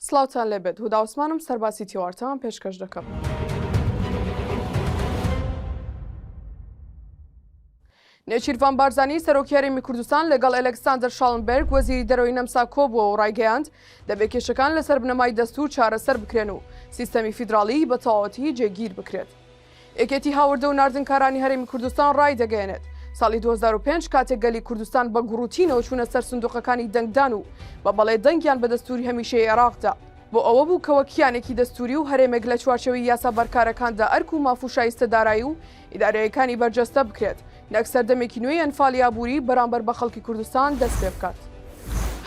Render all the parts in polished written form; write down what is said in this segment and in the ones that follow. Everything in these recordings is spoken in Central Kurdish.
سلااوان لێبێت هودا عوسمانم سەرباسی تیوارتان پێشکەش دەکەم. نێچیروان بارزانی سەرۆکی هەرێمی کوردستان لەگەڵ ئەلێکساندەر شاڵنبەرگ وەزیری دەرەوەی نەمسا کۆبووە و ڕایگەیاند دەبێت کێشەکان لەسەر بنەمای دەستوور چارەسەر بکرێن و سیستەمی فیدراڵی بە تەواوەتی جێگیر بکرێت. یەکێتی هاوردە و ناردنکارانی هەرێمی کوردستان ڕای دەگەێنێت ساڵی 2005 کاتێک گەلی کوردستان بە گوڕوتینەوە چوونە سەر سندوقەکانی دەنگدان و بە بەڵێ دەنگیان بە دەستوری هەمیشەی عێراقدا بۆ ئەوە بوو کەوە کیانێکی دەستوری و هەرێمێک لە چوارچەوەی یاسا بەرکارەکاندا ئەرک و ماف و شایستەدارایی و ئیدارەیەکانی بەرجەستە بکرێت نەک سەردەمێکی نوێی ئەنفاڵی ئابووری بەرامبەر بە خەڵکی کوردستان دەست پێ بکات.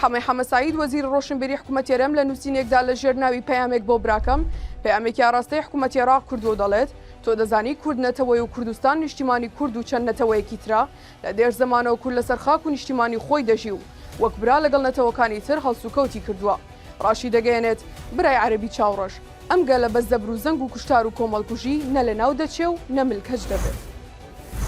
حەمەد سعید وەزیری ڕۆشنبیری حکوومەتی هەرێم لە نووسینێکدا لە ژێر ناوی پەیامێک بۆ براکەم پەیامێکی ئاراستەی حکوومەتی عێراق کردووە دەڵێت تۆ دەزانی کورد نەتەوەی و کوردستان نیشتیمانی کورد و چەند نەتەوەیەکی ترا لە دێر زەمانەوە کورد لەسەر خاک و نیشتیمانی خۆی دەژی و وەک برا لەگەڵ نەتەوەکانی تر هەڵسوکەوتی کردووە. ڕاشی دەگەیەنێت برای عەرەبی چاوڕەش ئەم گەلە بە زەبر و زەنگ و کوشتار و کۆمەڵکوژی نە لە ناو دەچێ و نە ملکەج دەبێت.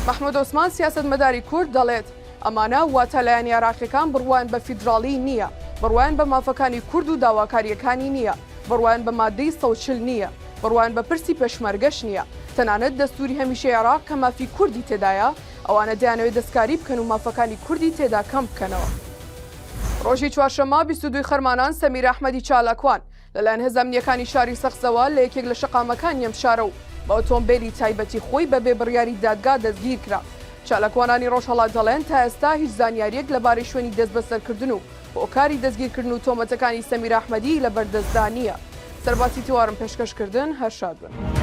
محمود عوسمان سیاسەتمەداری کورد دەڵێت ئەمانە واتە لایەنی عێراقیەکان بڕوایان بە فیدراڵی نییە، بڕوایان بە مافەکانی کورد و داواکاریەکانی نییە، بڕوایان بە مادەی 140 نییە، بڕوایان بە پرسی پێشمەرگەش نییە. تەنانەت دەستوری هەمیشەی عێراق کە مافی کوردی تێدایە ئەوانە دەیانەوێت دەستکاری بکەن و مافەکانی کوردی تێدا کەم بکەنەوە. ڕۆژی چوارشەممە 22 خەرمانان سەمیر ئەحمەدی چالاکوان لەلایەن هێزەمنیەکانی شاری سەخزەوە لە یەکێک لە شەقامەکان ئەم شارە و بە ئۆتۆمبیلی تایبەتی خۆی بەبێ بڕیاری دادگا دەستگیر کرا. چالاکوانانی ڕۆژهەڵات دەڵێن تا ئێستا هیچ زانیاریەک لەبارەی شوێنی دەست بەسەرکردن و هۆکاری دەستگیرکردن و تۆمەتەکانی سەمیر ئەحمەدی لە بەردەستدا نییە. سەرباسی تیوارم پێشکەشکردن هەر شاد بن.